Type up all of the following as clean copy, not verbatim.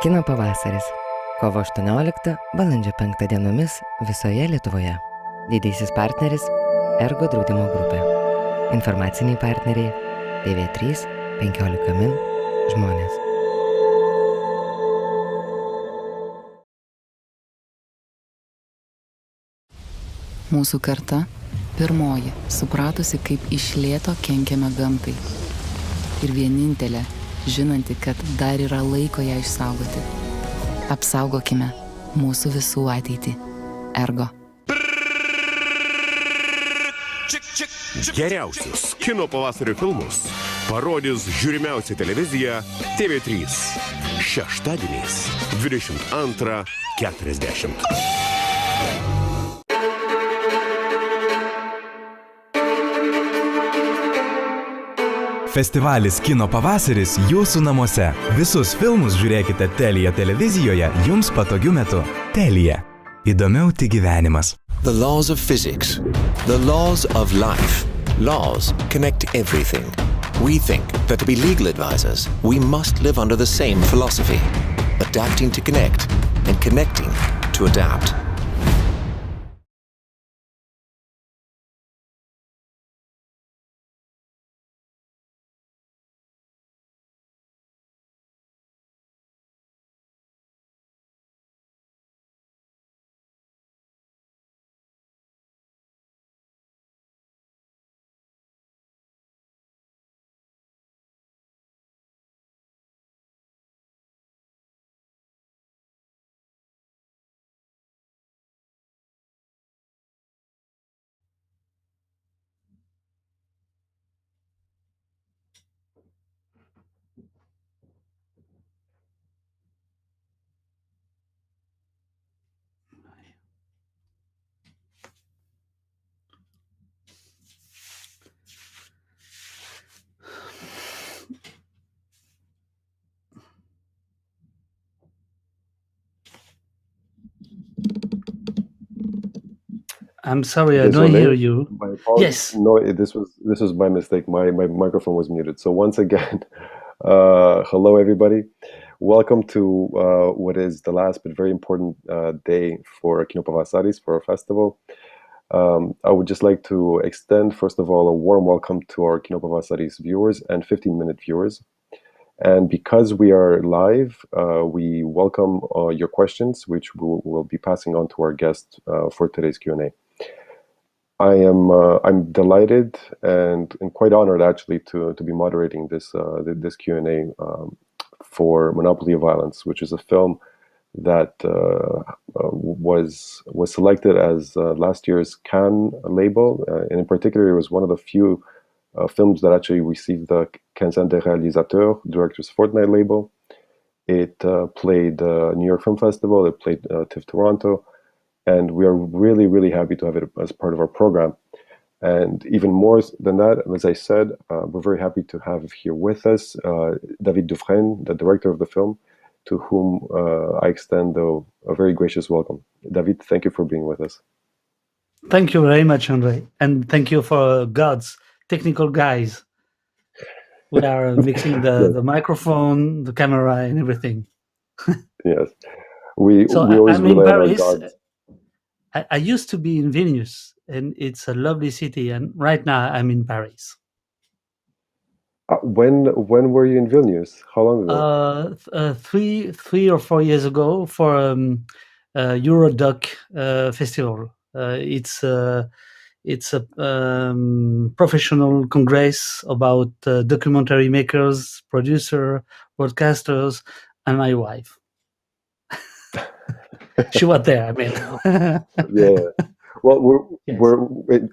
Kino pavasaris. Kovo 18, balandžio 5 dienomis visoje Lietuvoje. Didysis partneris – Ergo draudimo grupė. Informaciniai partneriai – TV3, 15 min, žmonės. Mūsų karta pirmoji supratusi, kaip iš lėto kenkiame gamtai. Ir vienintelė, žinanti, kad dar yra laiko ją išsaugoti. Apsaugokime mūsų visų ateitį. Ergo. Geriausius kino pavasario filmus parodys žiūrimiausia televizija TV3. Šeštadieniais 22:40. Festivalis Kino pavasaris jūsų namuose. Visus filmus žiūrėkite Telia televizijoje jums patogiu metu. Telia. Įdomiau tik gyvenimas. The laws of physics. The laws of life. Laws connect everything. We think that to be legal advisors, we must live under the same philosophy. Adapting to connect and connecting to adapt. I'm sorry, I don't hear you. Yes. No, this was my mistake. My microphone was muted. So once again, hello everybody. Welcome to what is the last but very important day for Kino Pavasaris, for our festival. I would just like to extend, first of all, a warm welcome to our Kino Pavasaris viewers and 15-minute viewers. And because we are live, we welcome your questions, which we'll be passing on to our guest for today's Q&A. I'm delighted and quite honored actually to be moderating this Q&A for Monopoly of Violence, which is a film that was selected as last year's Cannes label, and in particular it was one of the few films that actually received the Quinzaine des Réalisateurs, Directors Fortnight label. It played New York Film Festival, it played TIFF Toronto, and we are really, really happy to have it as part of our program. And even more than that, as I said, we're very happy to have here with us Davidu, the director of the film, to whom I extend a very gracious welcome. David, thank you for being with us. Thank you very much, Andre. And thank you for God's technical guys who are mixing the microphone, the camera, and everything. Yes. We always I'm in rely on our Paris. gods. I used to be in Vilnius, and it's a lovely city. And right now I'm in Paris. When were you in Vilnius? How long ago? 3 or 4 years ago for Eurodoc festival. It's a professional congress about documentary makers, producer, broadcasters, and my wife. She was there, I mean. Yeah. Well, we're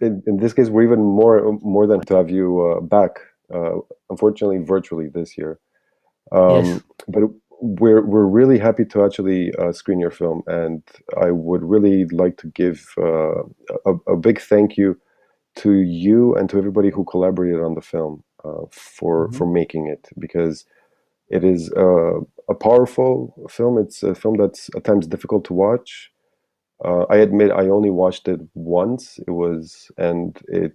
in this case we're even more than to have you back. Unfortunately, virtually this year. Yes. But we're really happy to actually screen your film, and I would really like to give a big thank you to you and to everybody who collaborated on the film for making it, because it is a powerful film. It's a film that's at times difficult to watch. I admit I only watched it once. It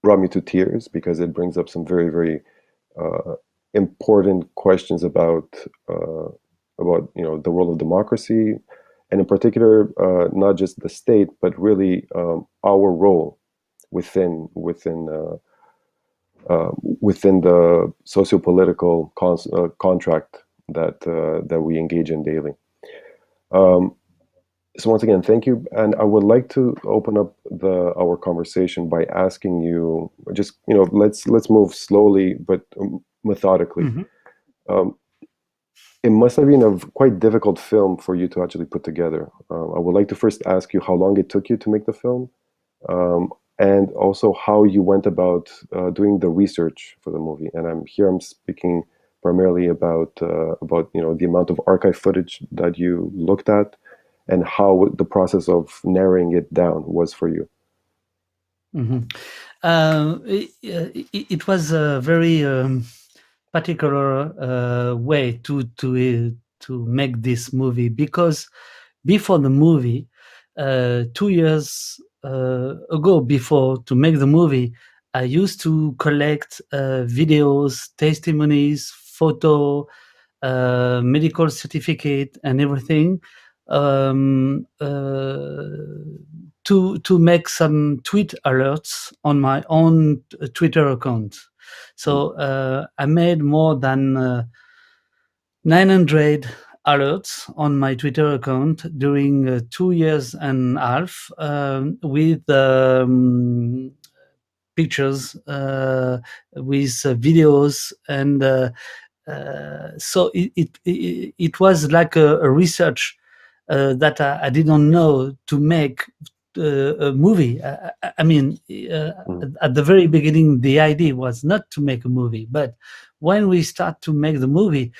brought me to tears because it brings up some very, very important questions about about the role of democracy, and in particular, not just the state, but really our role within the socio-political contract that we engage in daily. So once again, thank you, and I would like to open up our conversation by asking you, just let's move slowly but methodically. It must have been a quite difficult film for you to actually put together. I would like to first ask you how long it took you to make the film, and also how you went about doing the research for the movie. And I'm speaking primarily about the amount of archive footage that you looked at, and how the process of narrowing it down was for you. It was a very particular way to make this movie, because before the movie, 2 years ago, before to make the movie, I used to collect videos, testimonies, photo, medical certificate, and everything, to make some tweet alerts on my own Twitter account. So I made more than 900 alerts on my Twitter account during 2 years and a half, with pictures, with videos, and so it was like a research that I didn't know to make a movie. I mean, at the very beginning, the idea was not to make a movie, but when we start to make the movie,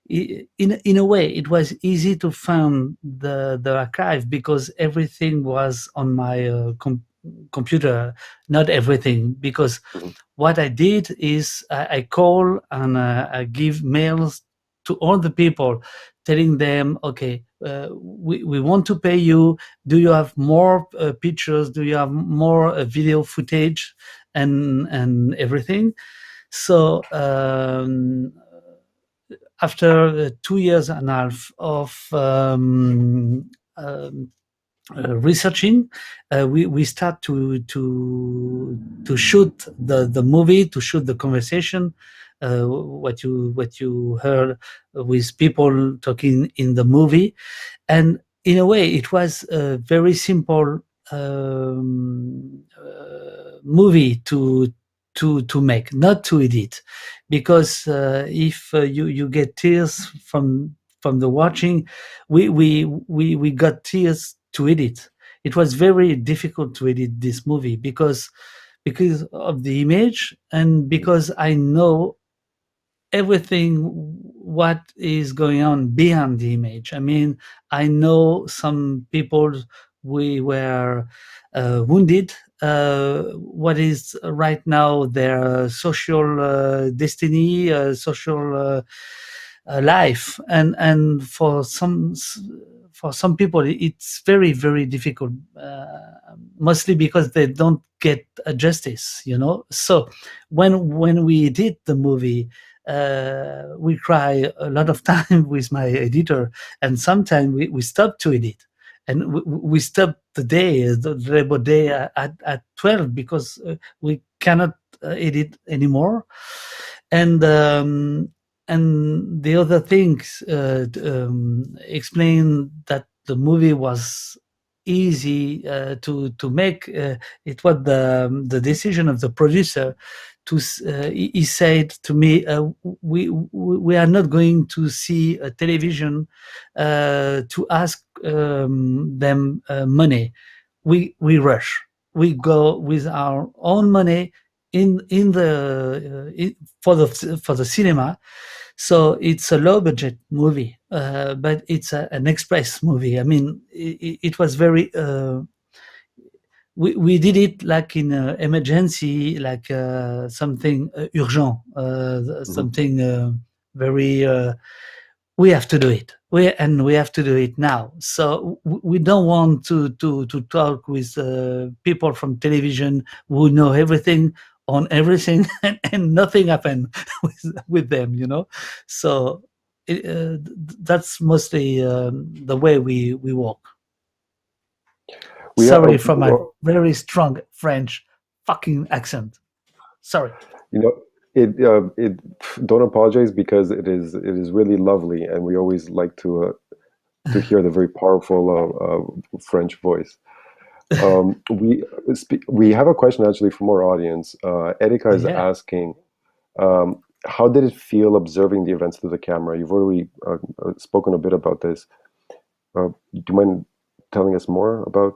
in a way, it was easy to find the archive, because everything was on my computer. Not everything, because what I did is I call and I give mails to all the people, telling them, okay, we want to pay you. Do you have more pictures? Do you have more video footage and everything? So after 2 years and a half of researching, we start to shoot the movie, to shoot the conversation, what you heard with people talking in the movie. And in a way, it was a very simple movie to make, not to edit, because if you get tears from the watching, we got tears to edit. It was very difficult to edit this movie because of the image, and because I know everything what is going on behind the image. I mean, I know some people were wounded. What is right now their social destiny, social life, and for some people it's very, very difficult, mostly because they don't get justice, So when we did the movie, we cry a lot of time with my editor, and sometimes we stop to edit, and we stop the labor day at 12, because we cannot edit anymore. And the other things explain that the movie was easy to make. It was the decision of the producer. He said to me, we are not going to see a television to ask them money. We rush. We go with our own money for the cinema. So it's a low budget movie, but it's an express movie. I mean, it was very. We did it like in emergency, like something urgent, something very. We have to do it. We have to do it now. So we don't want to talk with people from television who know everything on everything, and nothing happened with them, So that's mostly the way we work. We Sorry have- for my very strong French fucking accent. Sorry. It don't apologize, because it is really lovely, and we always like to hear the very powerful French voice. We have a question actually from our audience. Erika is asking, how did it feel observing the events through the camera? You've already spoken a bit about this. Do you mind telling us more about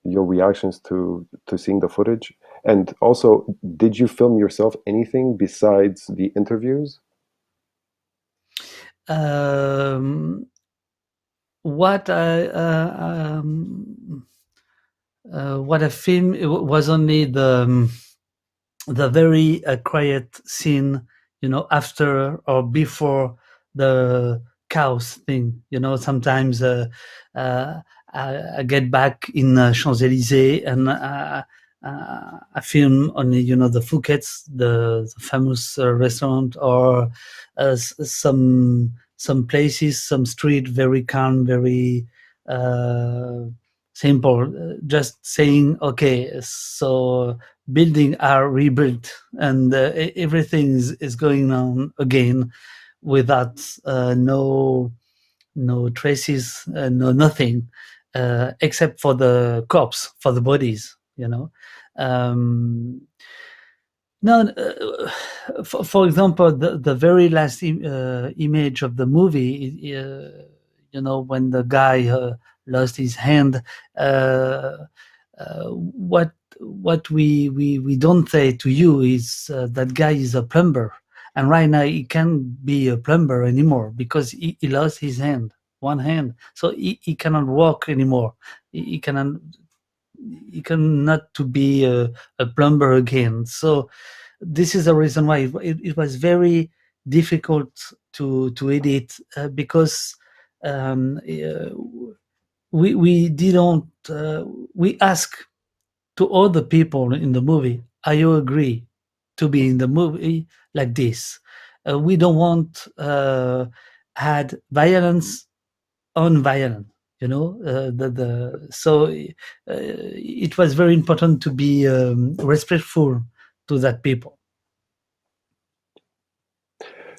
your reactions to seeing the footage? And also, did you film yourself anything besides the interviews? What I filmed was only the very quiet scene, after or before the chaos thing. Sometimes I get back in Champs-Élysées, and I film only, the Fouquet's, the famous restaurant, or some places, some street, very calm, very simple, just saying, okay, so building are rebuilt, and everything is going on again, without no traces, no nothing, except for the corpse, for the bodies, No, for example, the very last image of the movie, when the guy lost his hand, what we don't say to you is that guy is a plumber, and right now he can't be a plumber anymore, because he lost his hand, one hand, so he cannot walk anymore. He cannot to be a plumber again. So this is the reason why it was very difficult to edit, because we didn't we ask to all the people in the movie, are you agree to be in the movie like this? We don't want add violence on violence. So it was very important to be respectful to that people.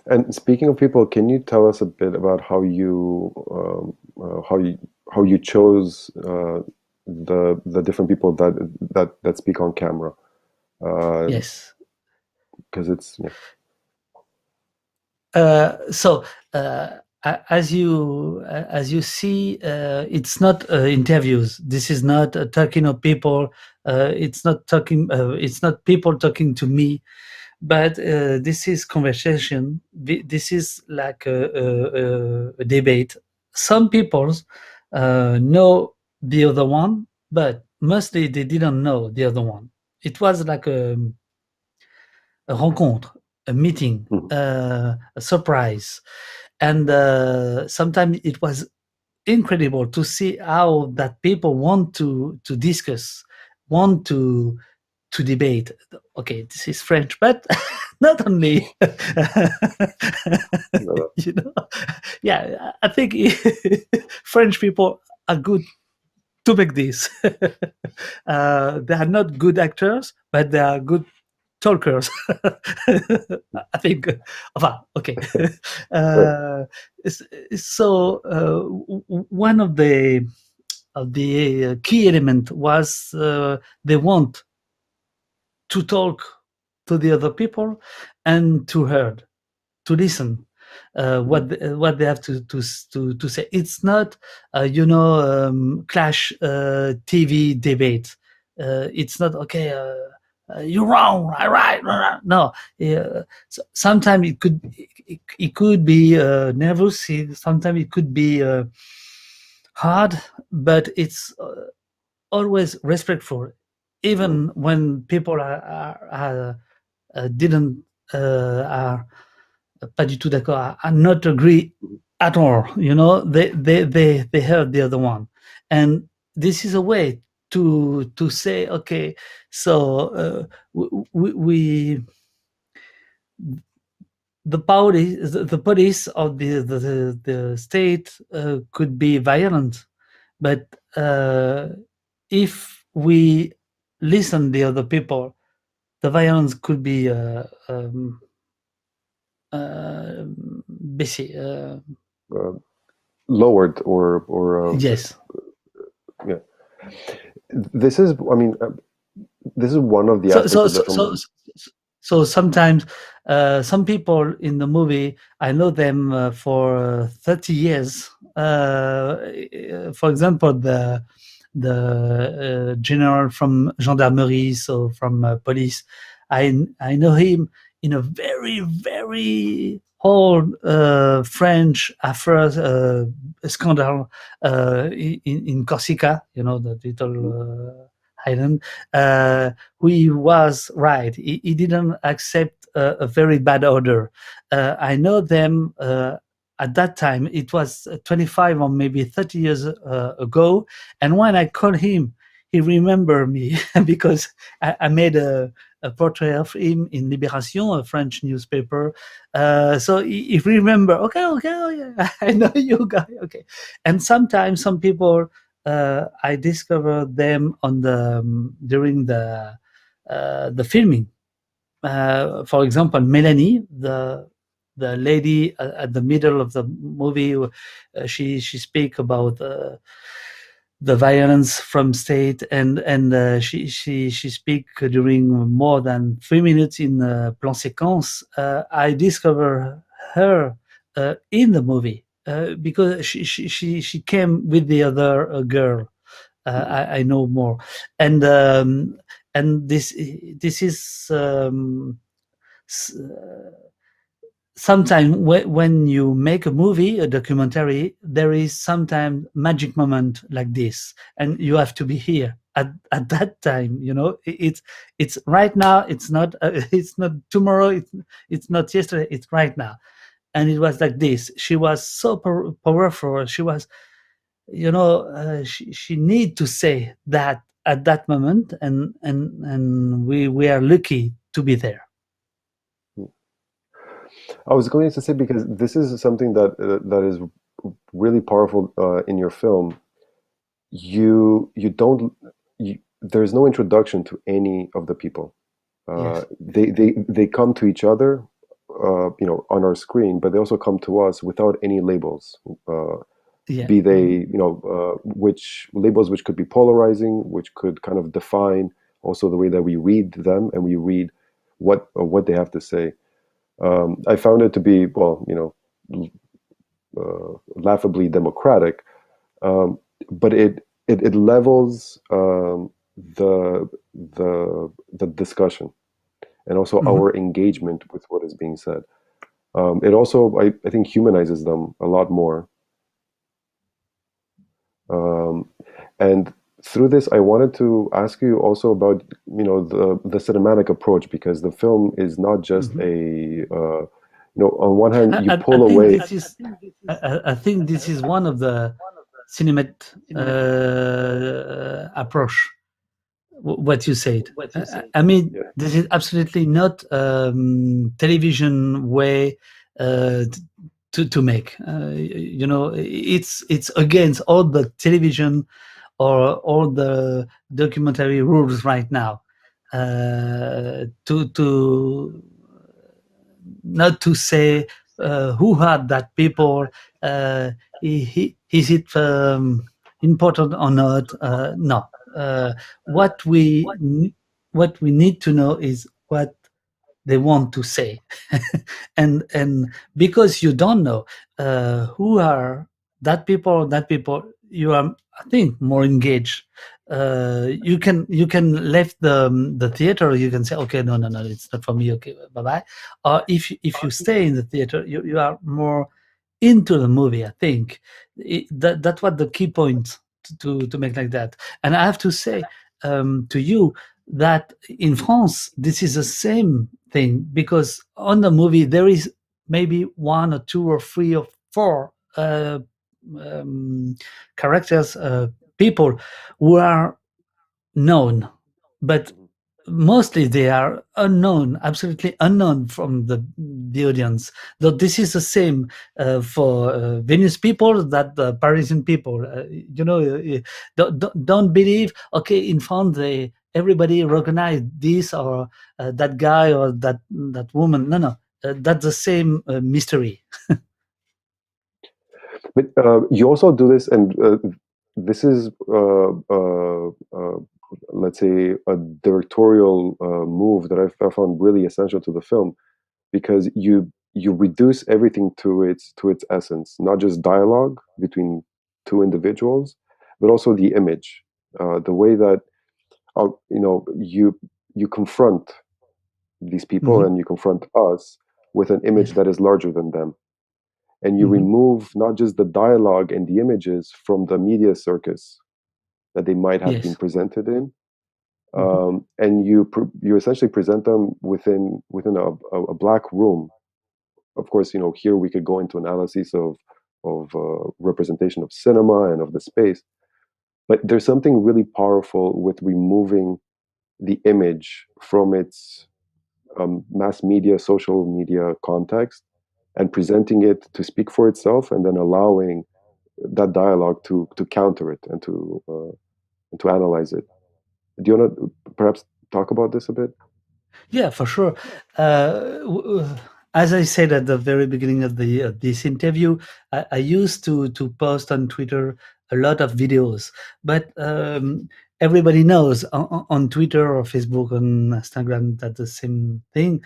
And speaking of people, can you tell us a bit about how you chose the different people that speak on camera? Yes, because it's as you see, it's not interviews. This is not talking of people. It's not people talking to me, but this is conversation. This is like a debate. Some people know the other one, but mostly they didn't know the other one. It was like a rencontre, a meeting, a surprise. And sometimes it was incredible to see how that people want to discuss, want to debate. Okay, this is French, but not only. Yeah, I think French people are good to make this. They are not good actors, but they are good talkers. I think. Okay. So one of the key element was they want to talk to the other people and to hear, to listen. What they have to say. It's not clash TV debate. It's not okay. You're wrong. I right. No. So sometimes it could be nervous. Sometimes it could be hard, but it's always respectful, even when people are pas du tout d'accord, are not agree at all. They heard the other one, and this is a way to say, okay, so we the police of the state could be violent, but if we listen the other people, the violence could be lowered or yes. Yeah. This is, I mean, this is one of the aspects. So sometimes some people in the movie, I know them for 30 years. For example, the general from gendarmerie, so from police, I know him in a very, very old French affair scandal in Corsica, the little island. He was right. He didn't accept a very bad order. I know them at that time. It was 25 or maybe 30 years ago. And when I called him, he remembered me because I made a portrait of him in Libération, a French newspaper. So he remember, okay, oh yeah, I know you guy, okay. And sometimes some people, I discovered them on during the filming. For example, Melanie, the lady at the middle of the movie, she speak about the violence from state, and she speak during more than 3 minutes in plan séquence. I discovered her in the movie because she came with the other girl. I know more, and this is sometimes when you make a movie, a documentary, there is sometimes magic moment like this, and you have to be here at that time. It's right now. It's not tomorrow. It's not yesterday. It's right now. And it was like this. She was so powerful. She was, she need to say that at that moment, and we are lucky to be there. I was going to say, because this is something that is really powerful in your film. There's no introduction to any of the people. Yes. They come to each other, on our screen, but they also come to us without any labels. Be they, which labels, which could be polarizing, which could kind of define also the way that we read them and we read what they have to say. I found it to be, laughably democratic, but it levels the discussion and also our engagement with what is being said. It also, I think, humanizes them a lot more. And through this, I wanted to ask you also about, the cinematic approach, because the film is not just on one hand, you pull away. I think this is one of the cinematic approach. What you said. I mean, this is absolutely not television way to make. It's against all the television or all the documentary rules right now. To not to say who are that people, is it important or not? No. What we need to know is what they want to say, and because you don't know who are that people, you are, I think, more engaged. You can leave the theater. You can say, okay, no, it's not for me. Okay, bye bye. Or if you stay in the theater, you are more into the movie. I think that's what the key point to make like that. And I have to say to you that in France this is the same thing, because on the movie there is maybe 1 or 2 or 3 or 4 characters, people who are known, but mostly they are unknown, absolutely unknown from the audience. Though this is the same for Venice people that the Parisian people. Don't believe. Okay, in France, everybody recognize this or that guy or that woman. No. That's the same mystery. But you also do this, and this is, let's say, a directorial move that I found really essential to the film, because you reduce everything to its essence, not just dialogue between two individuals, but also the image, the way that you confront these people and you confront us with an image that is larger than them. And you remove not just the dialogue and the images from the media circus that they might have been presented in, and you essentially present them within a black room. Of course, here we could go into analysis of representation of cinema and of the space, but there's something really powerful with removing the image from its mass media, social media context, and presenting it to speak for itself, and then allowing that dialogue to counter it and to analyze it. Do you want to perhaps talk about this a bit? Yeah, for sure. As I said at the very beginning of this interview, I used to post on Twitter a lot of videos, but everybody knows on Twitter or Facebook, on Instagram, that's the same thing.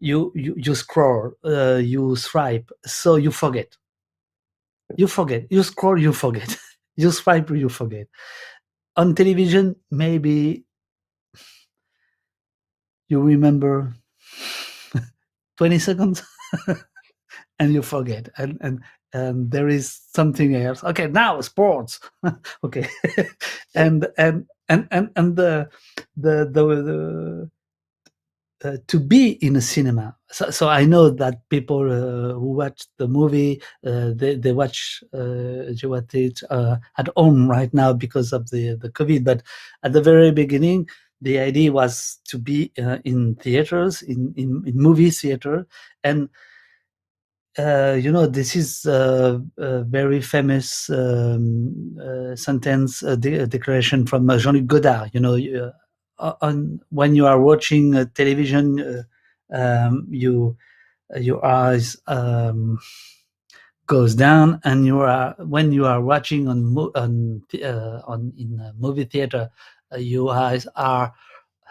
You scroll, you swipe, so you forget. You forget. You scroll, you forget. You swipe, you forget. On television, maybe you remember 20 seconds and you forget, and there is something else. Okay, now sports. Okay, and the to be in a cinema. So I know that people who watch the movie, they watch it at home right now because of the COVID. But at the very beginning, the idea was to be in theaters, in movie theater, and this is a very famous sentence, declaration from Jean-Luc Godard. When you are watching television, your eyes goes down, and when you are watching in a movie theater, your eyes are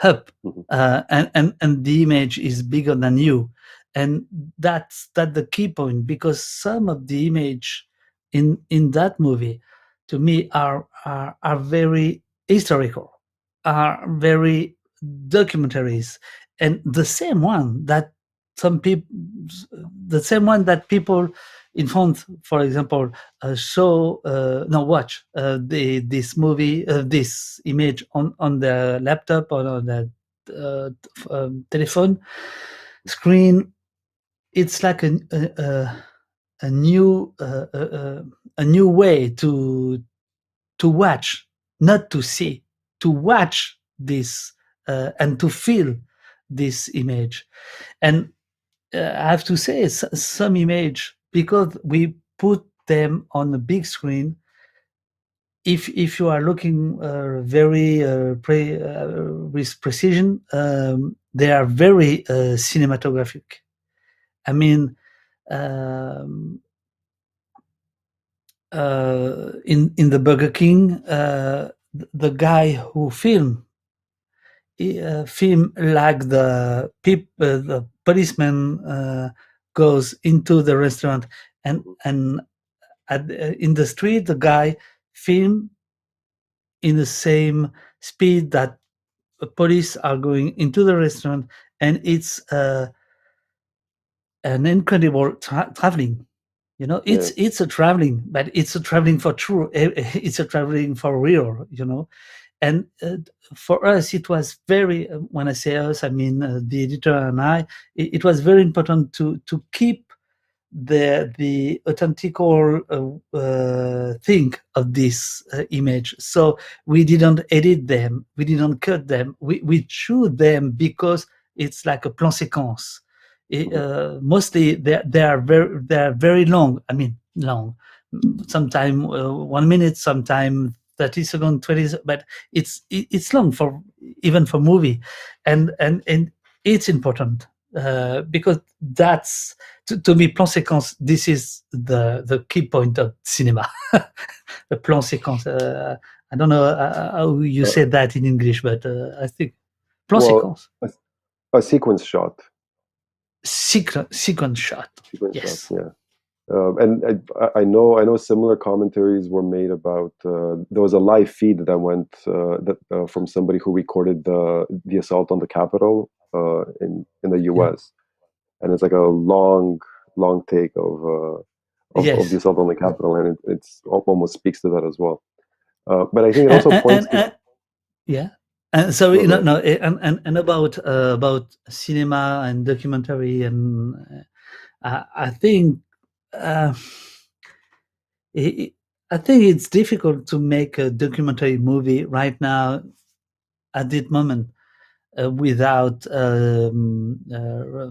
up, and the image is bigger than you, and that's the key point, because some of the image in that movie, to me, are very historical, are very documentaries, and the same one that people in France, for example, watch this movie, this image on the laptop or on the telephone screen. It's like a new way to watch, not to see, to watch this and to feel this image. And I have to say, some image, because we put them on a big screen, if you are looking very with precision, they are very cinematographic. I mean, in the Burger King, the guy who film like the policeman goes into the restaurant, and in the street, the guy film in the same speed that police are going into the restaurant, and it's an incredible traveling. It's a traveling, but it's a traveling for true. It's a traveling for real. And for us, it was very. When I say us, I mean the editor and I. It was very important to keep the authentical thing of this image. So we didn't edit them, we didn't cut them, we choose them because it's like a plan séquence. Mostly they are very long. I mean, long. Sometime 1 minute, sometime 30 seconds, 20, but it's long for even for movie, and it's important because that's to me plan séquence. This is the key point of cinema. The plan séquence. I don't know how you say that in English, but I think plan séquence. A sequence shot. Sequence shot. Yes. Shot, yeah. And I know similar commentaries were made about there was a live feed that went from somebody who recorded the assault on the Capitol in the U.S. And it's like a long take of the assault on the Capitol, and it's almost speaks to that as well. But I think it also points to And so and about cinema and documentary, and I think it's difficult to make a documentary movie right now at this moment without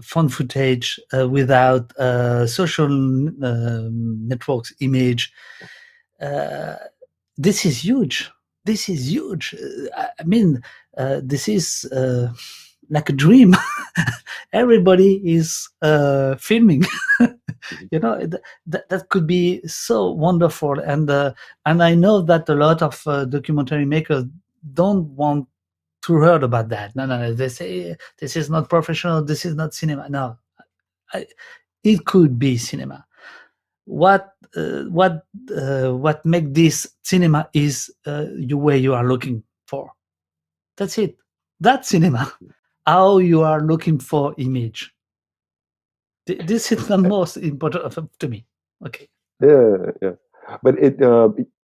phone footage, without social networks image. This is huge. This is huge. I mean, this is like a dream. Everybody is filming. That could be so wonderful. And I know that a lot of documentary makers don't want to hear about that. No. They say this is not professional. This is not cinema. No, it could be cinema. What make this cinema is where you are looking for. That's it. That's cinema. How you are looking for image. This is the most important to me. Okay. Yeah. But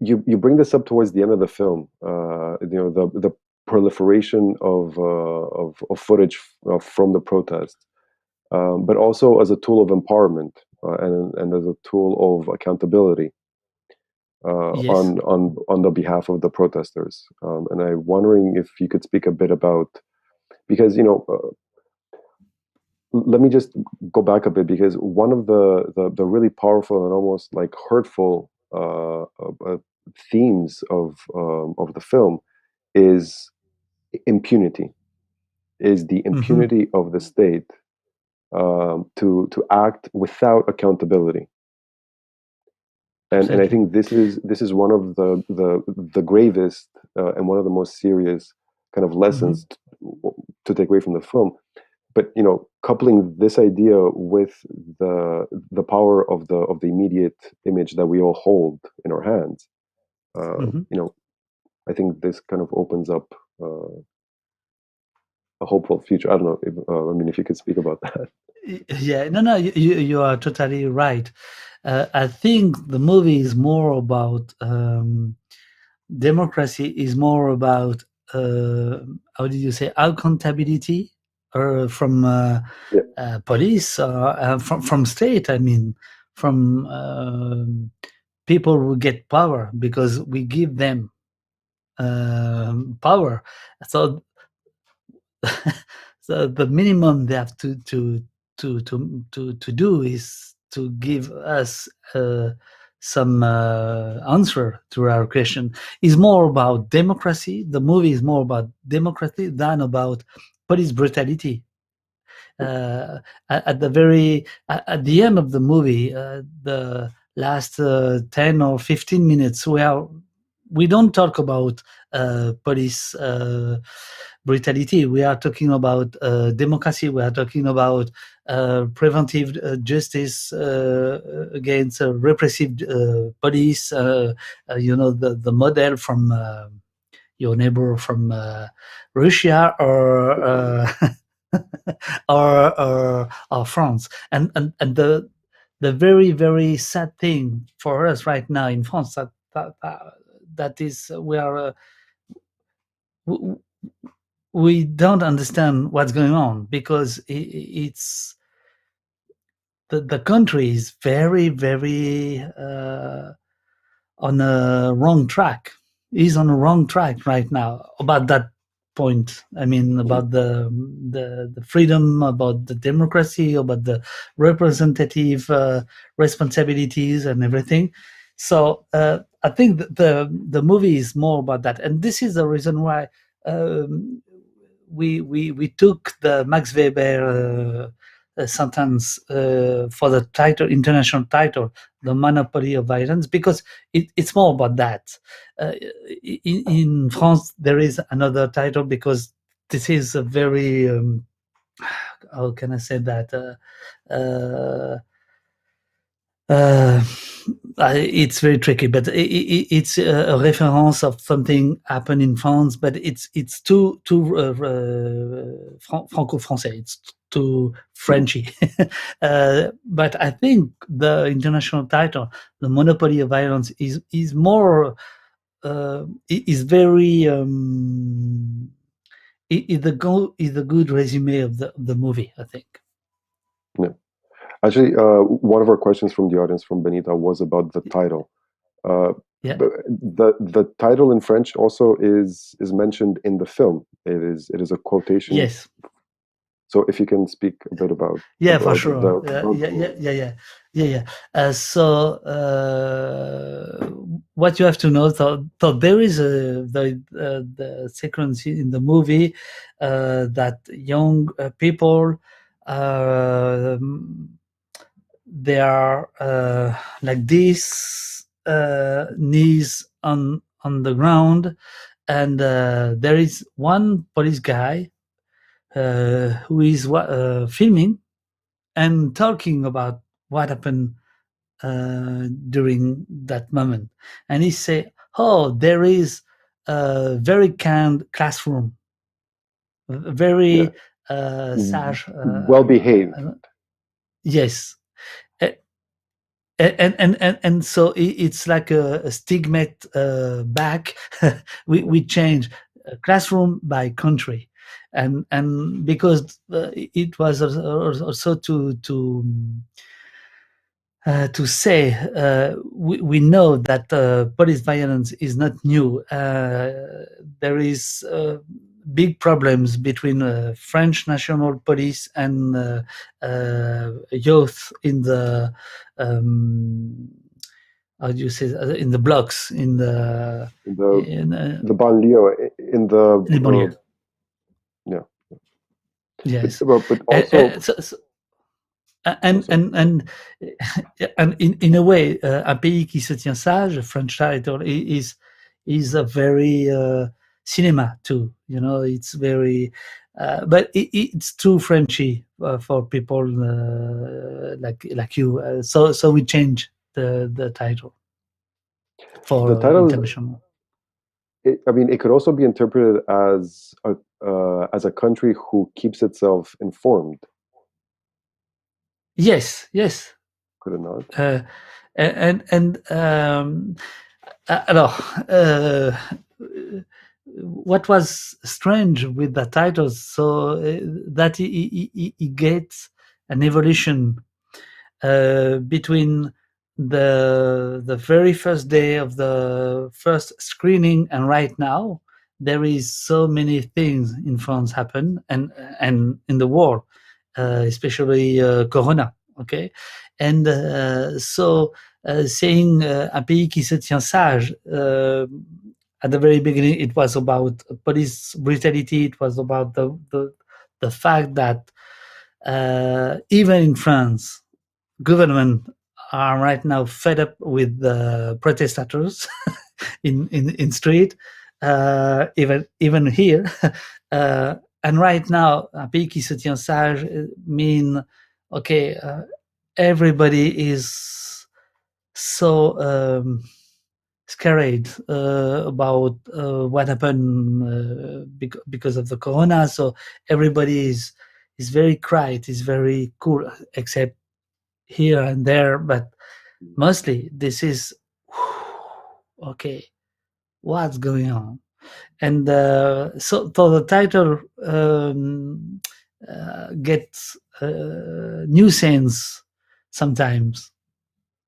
you bring this up towards the end of the film. The proliferation of footage from the protest, but also as a tool of empowerment. And as a tool of accountability on the behalf of the protesters. And I'm wondering if you could speak a bit about, because let me just go back a bit, because one of the really powerful and almost like hurtful themes of the film is impunity. Is the impunity of the state to act without accountability. And I think this is one of the gravest and one of the most serious kind of lessons to take away from the film. But coupling this idea with the power of the immediate image that we all hold in our hands, I think this kind of opens up a hopeful future. I don't know if you could speak about that. Yeah, no, you are totally right. I think the movie is more about democracy, is more about how did you say, accountability, or from police, from state. I mean, from people who get power because we give them power. So the minimum they have to do is to give us some answer to our question. Is more about democracy. The movie is more about democracy than about police brutality. At the end of the movie, the last 10 or 15 minutes, we don't talk about police brutality. We are talking about democracy. We are talking about preventive justice against repressive police. The model from your neighbor from Russia or France. And the very, very sad thing for us right now in France that is we don't understand what's going on, because it's the country is very, very on a wrong track. Is on a wrong track right now about that point. I mean, about the freedom, about the democracy, about the representative responsibilities and everything. So I think the movie is more about that, and this is the reason why we took the Max Weber sentence for the title, international title, The Monopoly of Violence, because it's more about that. In France, there is another title because this is a very, how can I say that? It's very tricky, but it's a reference of something happened in France, but it's too Franco-Français. It's too Frenchy. But I think the international title, The Monopoly of Violence, is more is very is a good resume of the movie, I think. Yeah. Actually, one of our questions from the audience, from Benita, was about the title. Yeah. The title in French also is mentioned in the film. It is a quotation. Yes. So if you can speak a bit about for sure. So what you have to know, so there is the sequence in the movie that young people they are like this, knees on the ground, and there is one police guy who is filming and talking about what happened during that moment. And he say, "Oh, there is a very kind classroom, very sage, well behaved." Yes. And so it's like a stigmat back. we change classroom by country. And because it was also to say we know that police violence is not new. There is big problems between French national police and youth in the how do you say, in the blocks, in the banlieue, in the banlieue. Yeah. Yes. But also. And in a way, Un pays qui se tient sage, French title, is a very cinema too. You know, it's very, but it's too Frenchy for people like you. So we change the title for the title international. It could also be interpreted as a country who keeps itself informed. Yes. Could it not? What was strange with the titles, so that he gets an evolution between the very first day of the first screening and right now. There is so many things in France happen and in the world. Especially Corona, okay? And so saying Un pays qui se tient sage, at the very beginning, it was about police brutality. It was about the fact that even in France, government are right now fed up with the protesters in street, even here. And right now, Un pays qui se tient sage mean, okay, everybody is so scared about what happened because of the corona. So everybody is very quiet, is very cool, except here and there. But mostly, this is okay. What's going on? And so the title gets new sense sometimes.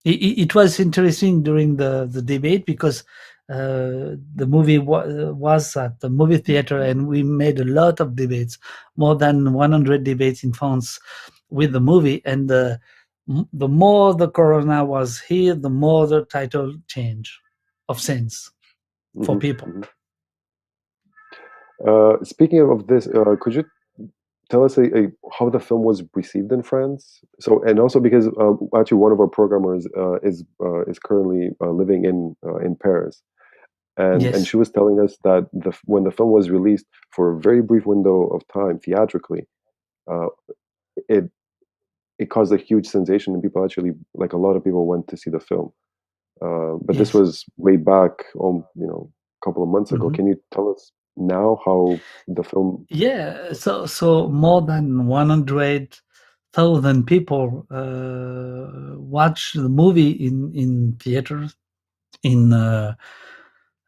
It was interesting during the debate because the movie was at the movie theater, and we made a lot of debates, more than 100 debates in France with the movie. And the more the corona was here, the more the title change of sense for people. Speaking of this, could you tell us how the film was received in France? So, and also because actually one of our programmers is currently living in Paris, and she was telling us that when the film was released for a very brief window of time theatrically, it caused a huge sensation, and people actually, like, a lot of people went to see the film. But this was way back, a couple of months ago. Can you tell us now how the film? Yeah, so more than 100,000 people watched the movie in theaters in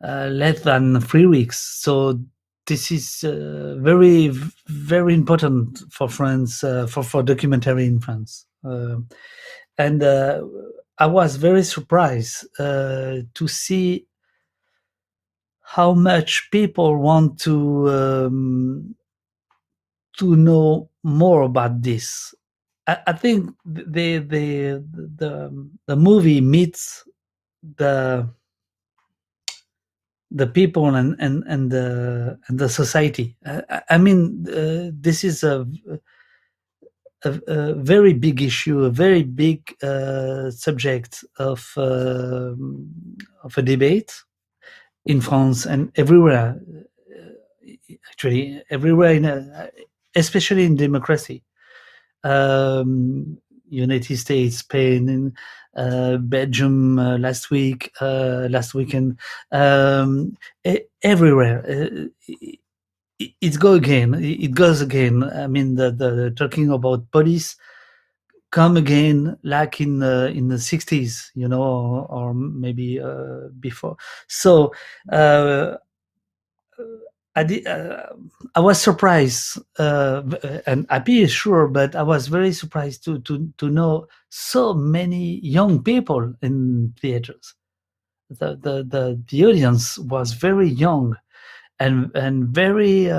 less than 3 weeks. So this is very, very important for France, for documentary in France. And I was very surprised to see how much people want to know more about this. I think the movie meets the people and the society. I mean, this is a very big issue, a very big subject of a debate in France and everywhere. Actually, everywhere, especially in democracy. United States, Spain, Belgium last weekend, everywhere. It goes again. I mean, the talking about police come again, like in the 60s, or maybe before. So I was surprised and happy, sure, but I was very surprised to know so many young people in theaters. The audience was very young and very.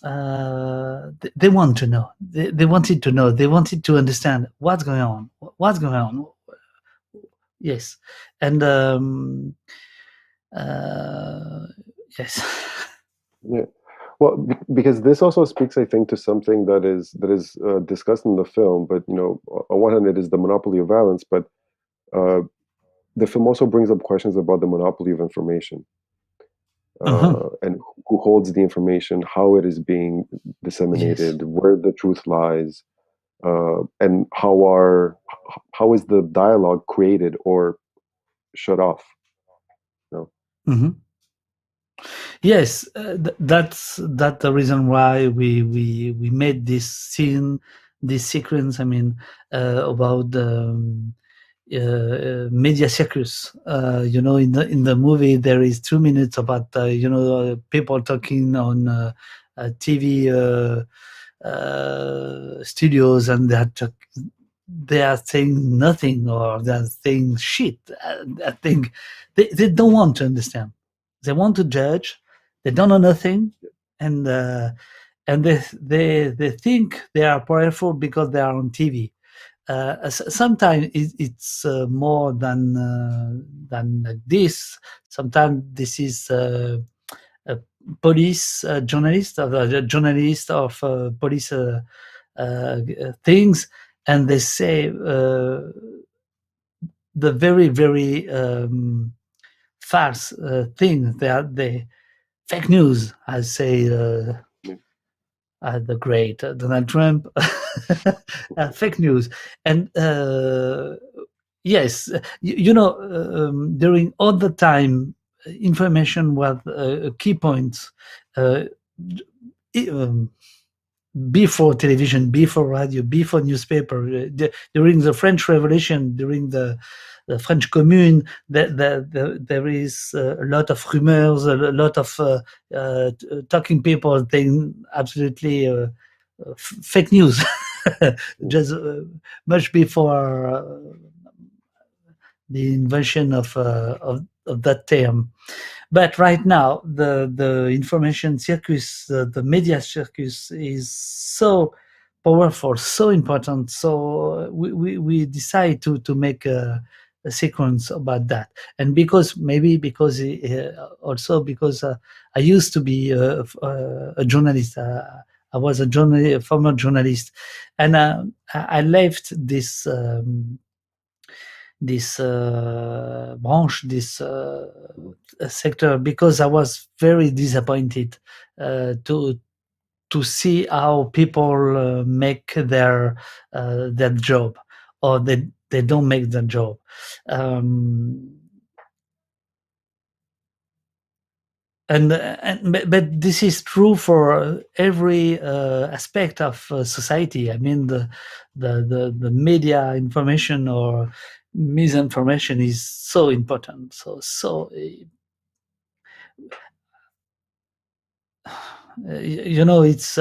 They want to know. They wanted to know. They wanted to understand what's going on. What's going on? Yes, and yes. Yeah. Well, because this also speaks, I think, to something that is discussed in the film. But on one hand, it is the monopoly of violence, but the film also brings up questions about the monopoly of information, and who holds the information, how it is being disseminated, where the truth lies, and how is the dialogue created or shut off. Yes, that's the reason why we made this scene, this sequence. I mean, about the media circus. In the movie there is 2 minutes about people talking on TV studios, and they are saying nothing, or they are saying shit. I think they don't want to understand. They want to judge. They don't know nothing, and they think they are powerful because they are on TV. Sometimes it's more than like this. Sometimes this is a police journalist, a journalist of police things, and they say the very, very false thing. They fake news, I say. The great Donald Trump, fake news. And yes, during all the time, information was a key point. Before television, before radio, before newspaper, during the French Revolution, during the French Commune, there is a lot of rumors, a lot of talking people saying absolutely fake news. just much before the invention of that term. But right now, the information circus, the media circus, is so powerful, so important. So we decide to make a sequence about that. And because also because I used to be a journalist. I was a former journalist, and I left this branch, this sector, because I was very disappointed to see how people make their job, or they don't make their job. But this is true for every aspect of society. I mean, the media information or misinformation is so important. So it's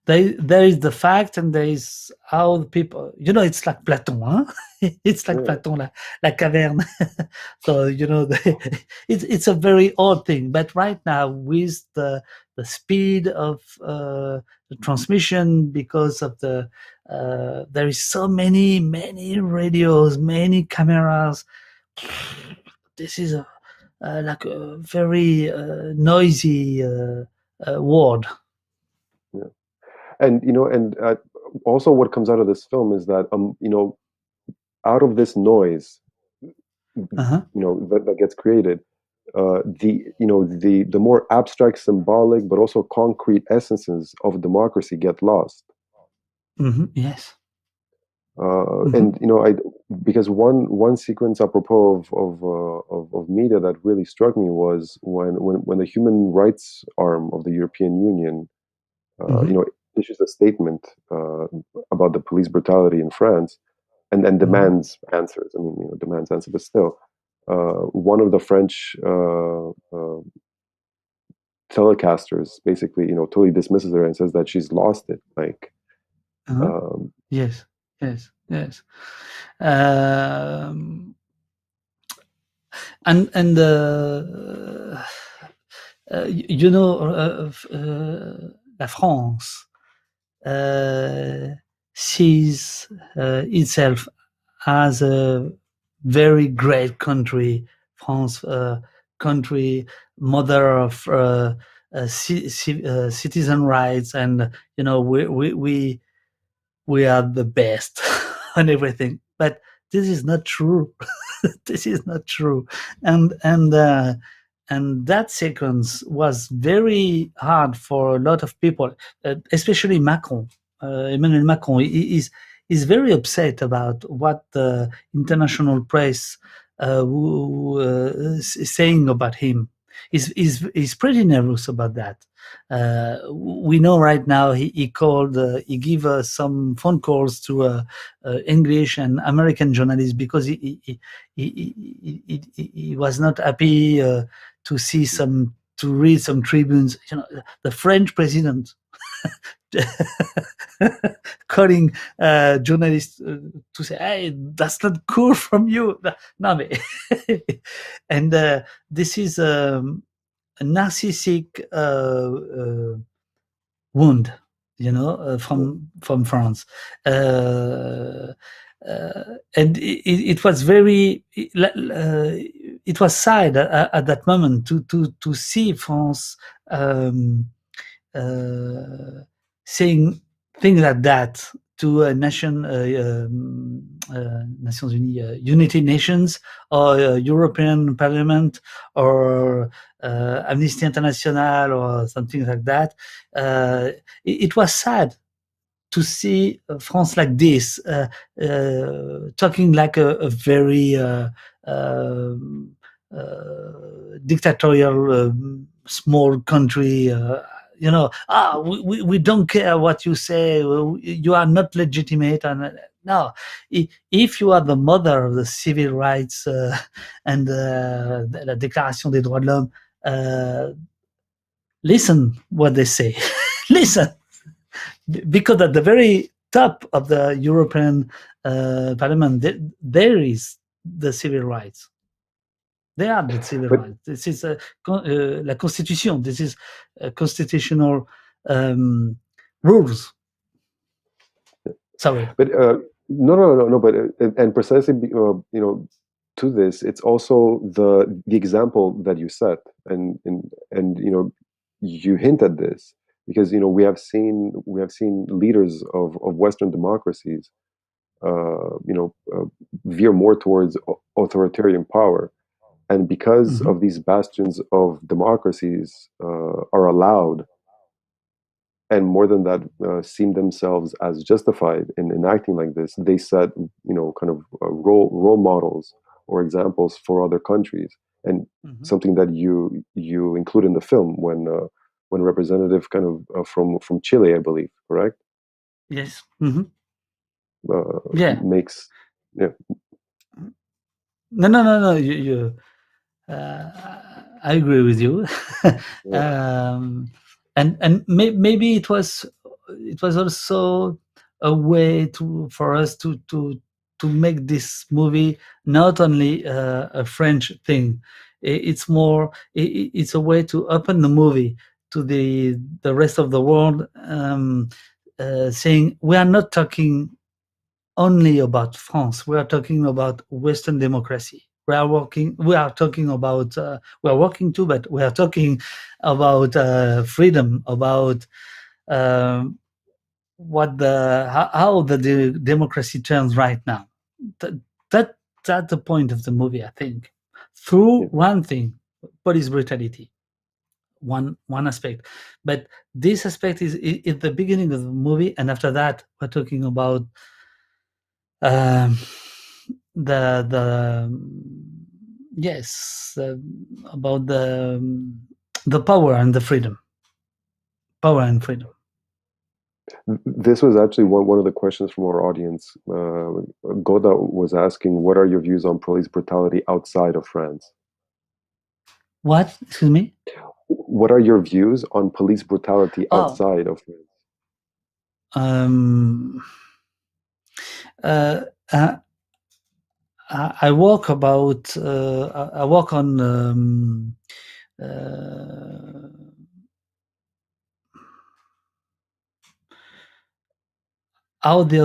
there is the fact, and there is how the people, it's like Platon, huh? It's like Platon, la caverne. So it's a very odd thing. But right now, with the speed of the transmission, because of there is so many radios, many cameras. This is like a very noisy world. Yeah. And also what comes out of this film is that out of this noise, that gets created, the more abstract, symbolic, but also concrete essences of democracy get lost. Yes. And because one sequence apropos of media that really struck me was when the human rights arm of the European Union issues a statement about the police brutality in France, and demands answers. I mean, demands answers, but still, one of the French telecasters basically, totally dismisses her and says that she's lost it. Like, yes. La France sees itself as a very great country. France, country, mother of citizen rights, and we are the best on everything. But this is not true. This is not true. And that sequence was very hard for a lot of people, especially Macron. Emmanuel Macron is very upset about what the international press is saying about him. He's pretty nervous about that. We know right now he called, he gave some phone calls to English and American journalists because he was not happy to read some tribunes. The French president calling journalists to say, "Hey, that's not cool from you." No, and this is a narcissistic wound, from France, and it was very. It was sad at that moment to see France saying things like that to a Nations Unies, United Nations, or European Parliament, or Amnesty International, or something like that. It was sad to see France like this, talking like a very dictatorial small country. We don't care what you say. You are not legitimate. And no, if you are the mother of the civil rights and la Déclaration des droits de l'homme, listen what they say. Listen. because at the very top of the European Parliament, there is the civil rights. They are the civil rights. This is la Constitution. This is constitutional rules. Sorry. But no. But and precisely, to this, it's also the example that you set, and you hint at this because we have seen leaders of Western democracies, veer more towards authoritarian power, and because of these bastions of democracies are allowed. And more than that, seem themselves as justified in acting like this. They set, kind of role models or examples for other countries, and something that you include in the film when representative kind of from Chile, I believe, correct? Yes. Makes No. You I agree with you. And maybe it was also a way for us to make this movie not only a French thing. It's a way to open the movie to the rest of the world, saying we are not talking only about France. We are talking about Western democracy. We are talking about freedom, about how the democracy turns right now. That's the point of the movie, I think. Through one thing, police brutality, one aspect, but this aspect is at the beginning of the movie, and after that, we're talking about about the power and the freedom. Power and freedom. This was actually one of the questions from our audience. Goda was asking, what are your views on police brutality outside of France? What? Excuse me? What are your views on police brutality outside of France? I work on how the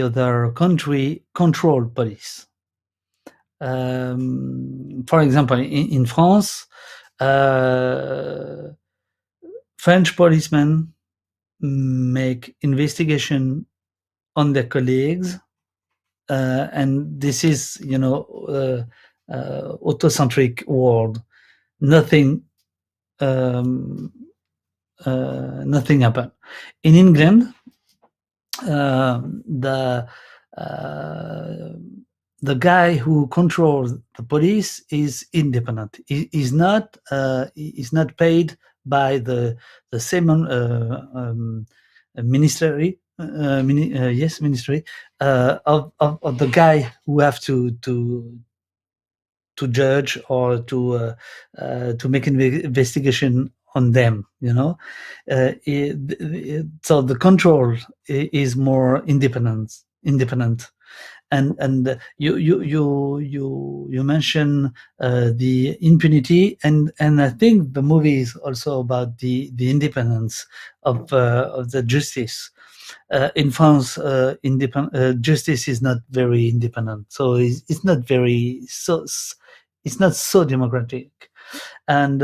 other country control police. For example, in France, French policemen make investigation on their colleagues, and this is autocentric world. Nothing happened. In England, the guy who controls the police is independent. He is not paid by the same ministry of the guy who have to judge or to make an investigation on them. So the control is more independent. And you mentioned the impunity, and I think the movie is also about the independence of the justice. In France, justice is not very independent, so it's not so democratic. And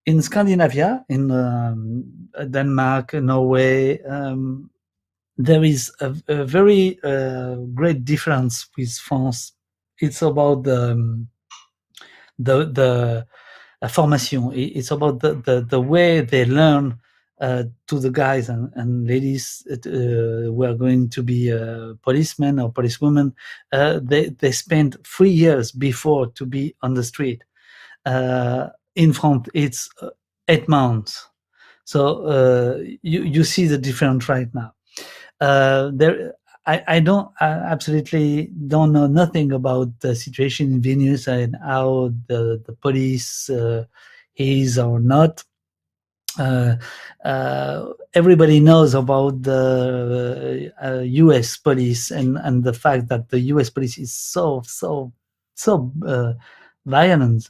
in Scandinavia, in Denmark, Norway, there is a very great difference with France. It's about the formation. It's about the way they learn to the guys and ladies who are going to be policemen or policewomen. They spend 3 years before to be on the street. In France, it's 8 months. So you see the difference right now. I absolutely don't know nothing about the situation in Vilnius and how the police is or not. everybody knows about the U.S. police and the fact that the U.S. police is so violent.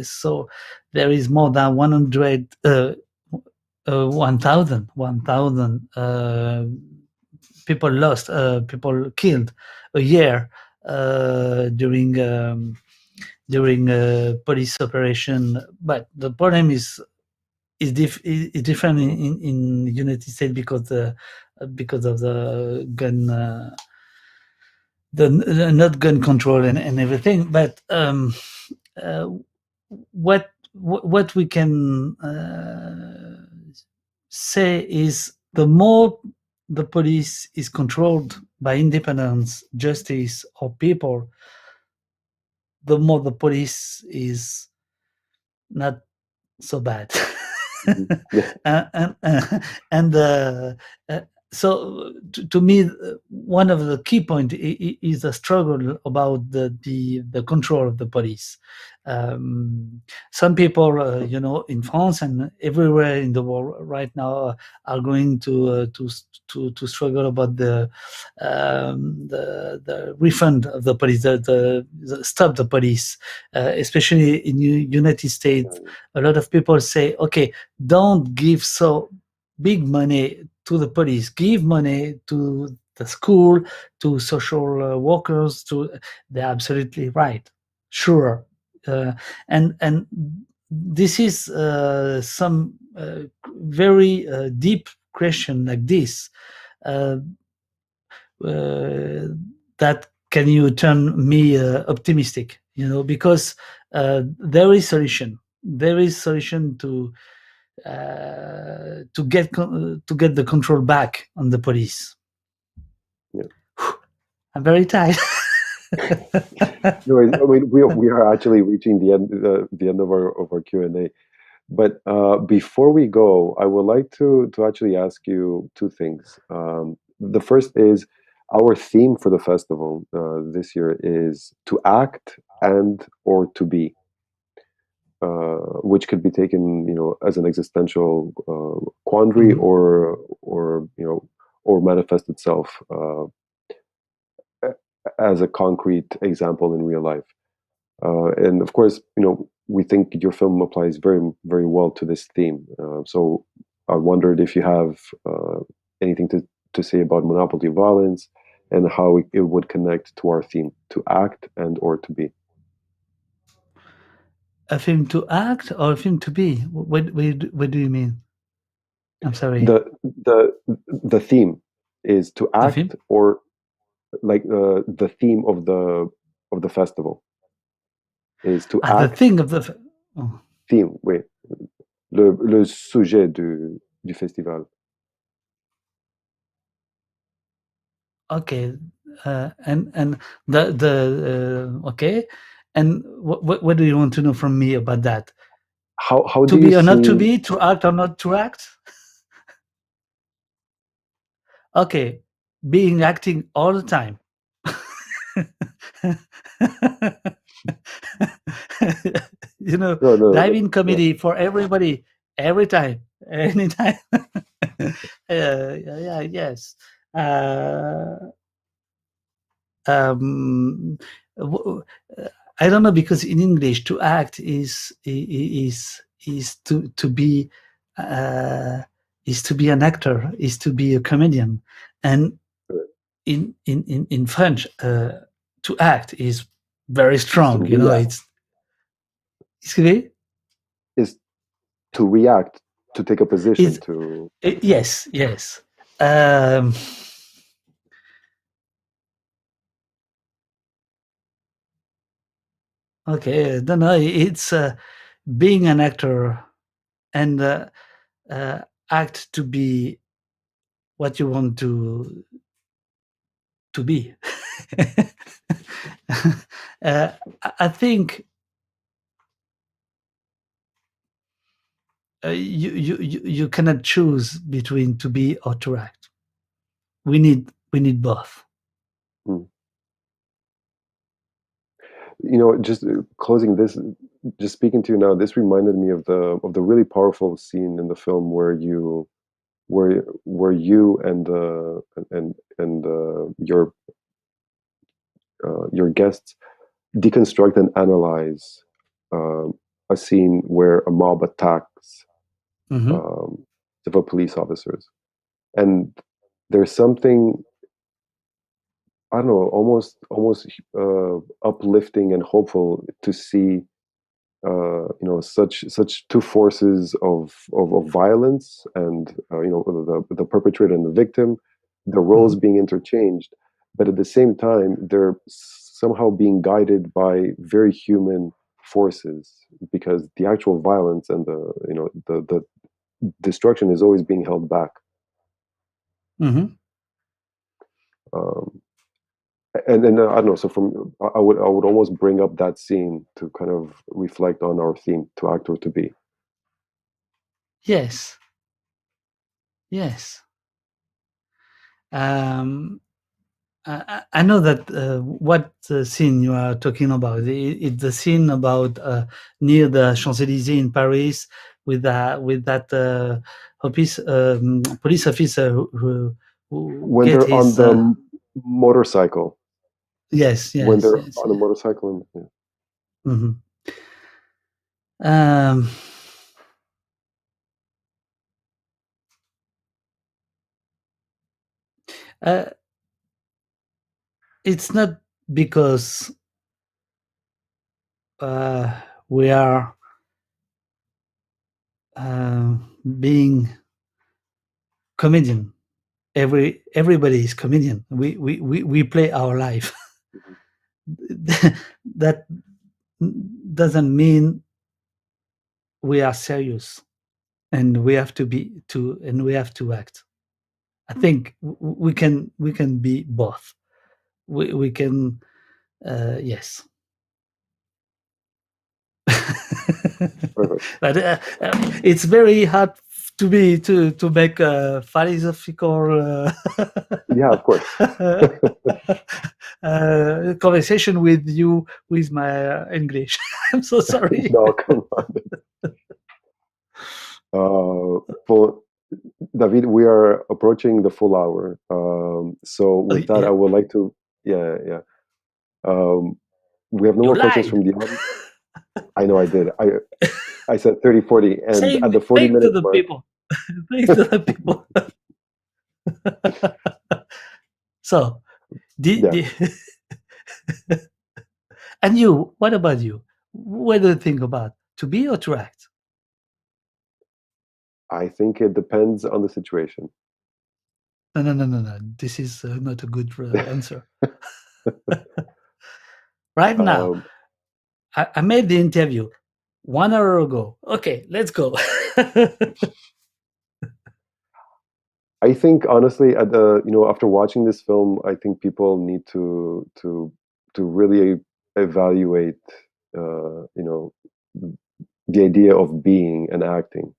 So there is more than 1,000 people lost, people killed a year during police operation. But the problem is different in United States because of the gun, the not gun control and everything. But what we can say is, the more the police is controlled by independence, justice, or people, the more the police is not so bad. So to me, one of the key points is the struggle about the control of the police. Some people, in France and everywhere in the world right now, are going to struggle about the refund of the police, the stop the police, especially in United States. A lot of people say, okay, don't give so big money to the police, give money to the school, to social workers. They're absolutely right, sure. And this is some very deep question like this, that can you turn me optimistic, because there is solution to get the control back on the police. Yeah. I'm very tired. No, I mean, we are actually reaching the end of our Q&A. But before we go, I would like to actually ask you two things. The first is, our theme for the festival this year is to act and or to be, which could be taken, as an existential quandary, or manifest itself as a concrete example in real life. And of course, we think your film applies very, very well to this theme. So I wondered if you have anything to say about monopoly violence and how it would connect to our theme, to act and or to be. A film to act or a film to be? What do you mean? I'm sorry. The theme is to act, or like the theme of the festival is to act. The thing of the theme, oui. Le sujet du festival. Okay, and okay, and what do you want to know from me about that? How to be or not to be, to act or not to act? Okay, acting all the time. Drive-in comedy for everybody, every time, anytime. Yes. I don't know, because in English, to act is to be an actor, is to be a comedian, and in French, to act is very strong. Is to react, to take a position, yes. Okay, no, it's being an actor and act to be what you want to be. I think you cannot choose between to be or to act. We need both. just closing this, just speaking to you now, this reminded me of the really powerful scene in the film where you and your guests deconstruct and analyze a scene where a mob attacks civil police officers, and there's something, I don't know, almost uplifting and hopeful to see such two forces of violence, and the perpetrator and the victim, the roles being interchanged, but at the same time they're somehow being guided by very human forces, because the actual violence and the destruction is always being held back. Mm-hmm. And I don't know. So I would almost bring up that scene to kind of reflect on our theme, to act or to be. Yes. I know that what scene you are talking about. It's the scene about near the Champs-Élysées in Paris, with that police officer who When get they're on his the motorcycle. yes. When they're on a motorcycle. Yeah. Mm-hmm. It's not because we are being comedian. Everybody is comedian. We play our life. That doesn't mean we are serious, and we have to act. I think we can be both. We can, yes. But it's very hard to make a philosophical yeah, of course. Conversation with you with my English. I'm so sorry. No, come on. David, we are approaching the full hour. So with that, I would like to, we have no more questions from the audience. I know I did. I said 30, 40, and at the 40-minute mark. Thanks to the people. So, and you, what about you? What do you think about to be or to act? I think it depends on the situation. No. This is not a good answer. Right now, I made the interview 1 hour ago. Okay, let's go. I think honestly, after watching this film, I think people need to really evaluate, the idea of being and acting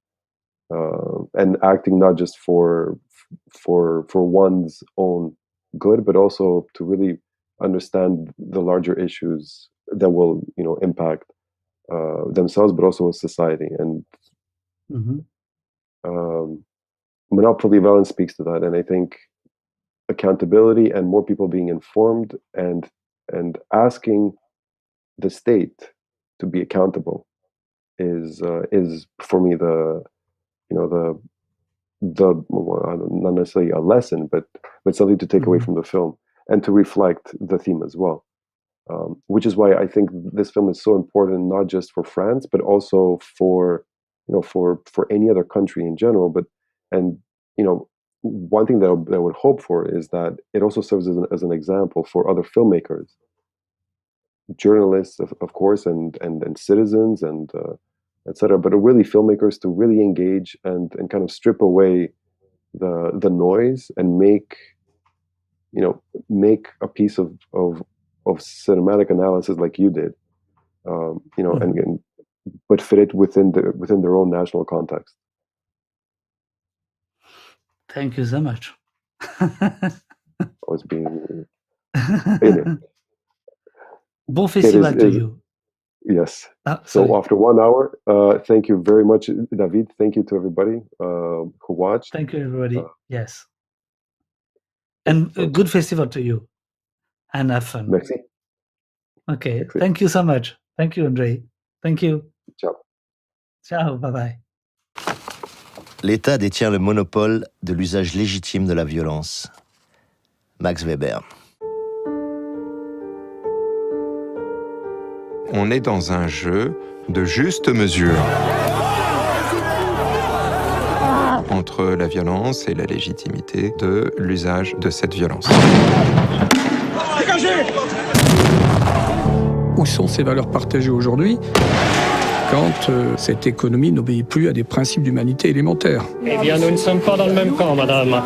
not just for one's own good, but also to really understand the larger issues that will impact themselves, but also society. And Monopoly Valence speaks to that, and I think accountability and more people being informed and asking the state to be accountable is for me not necessarily a lesson, but something to take away from the film and to reflect the theme as well. Which is why I think this film is so important, not just for France, but also for any other country in general. One thing that I would hope for is that it also serves as an example for other filmmakers, journalists, of course, and citizens, and etc. But really filmmakers to really engage and kind of strip away the noise and make a piece of cinematic analysis like you did, but fit it within their own national context. Thank you so much. I was being Bon festival to is- you. Yes. Sorry. So after 1 hour, thank you very much, David. Thank you to everybody who watched. Thank you, everybody. Yes. And a good festival to you. And have fun. Merci. Okay. Merci. Thank you so much. Thank you, André. Thank you. Ciao. Ciao. Bye-bye. L'État détient le monopole de l'usage légitime de la violence. Max Weber. On est dans un jeu de juste mesure entre la violence et la légitimité de l'usage de cette violence. Où sont ces valeurs partagées aujourd'hui quand cette économie n'obéit plus à des principes d'humanité élémentaires? Eh bien, nous ne sommes pas dans le même camp, madame.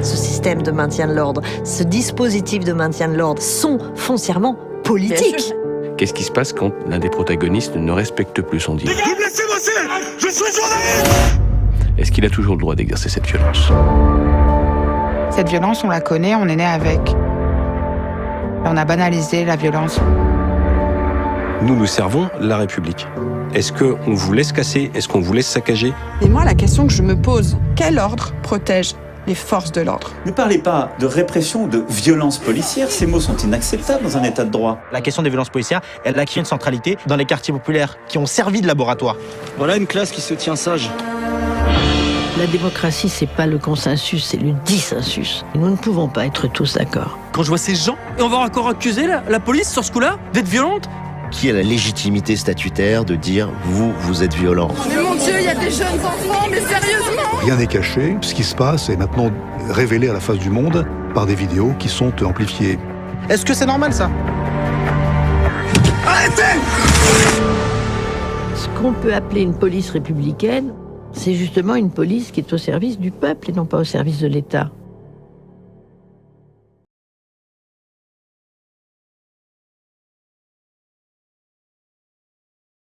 Ce système de maintien de l'ordre, ce dispositif de maintien de l'ordre sont foncièrement politiques. Qu'est-ce qui se passe quand l'un des protagonistes ne respecte plus son deal? Vous me laissez bosser! Je suis journaliste! Est-ce qu'il a toujours le droit d'exercer cette violence? Cette violence, on la connaît, on est né avec. On a banalisé la violence. Nous servons la République. Est-ce qu'on vous laisse casser? Est-ce qu'on vous laisse saccager? Et moi, la question que je me pose, quel ordre protège les forces de l'ordre? Ne parlez pas de répression ou de violence policière, ces mots sont inacceptables dans un état de droit. La question des violences policières, elle acquis une centralité dans les quartiers populaires qui ont servi de laboratoire. Voilà une classe qui se tient sage. La démocratie, c'est pas le consensus, c'est le dissensus. Nous ne pouvons pas être tous d'accord. Quand je vois ces gens, et on va encore accuser la police sur ce coup-là d'être violente? Qui a la légitimité statutaire de dire vous êtes violent? Mais mon Dieu, il y a des jeunes enfants, mais sérieusement! Rien n'est caché. Ce qui se passe est maintenant révélé à la face du monde par des vidéos qui sont amplifiées. Est-ce que c'est normal, ça? Arrêtez! Ce qu'on peut appeler une police républicaine, c'est justement une police qui est au service du peuple et non pas au service de l'État.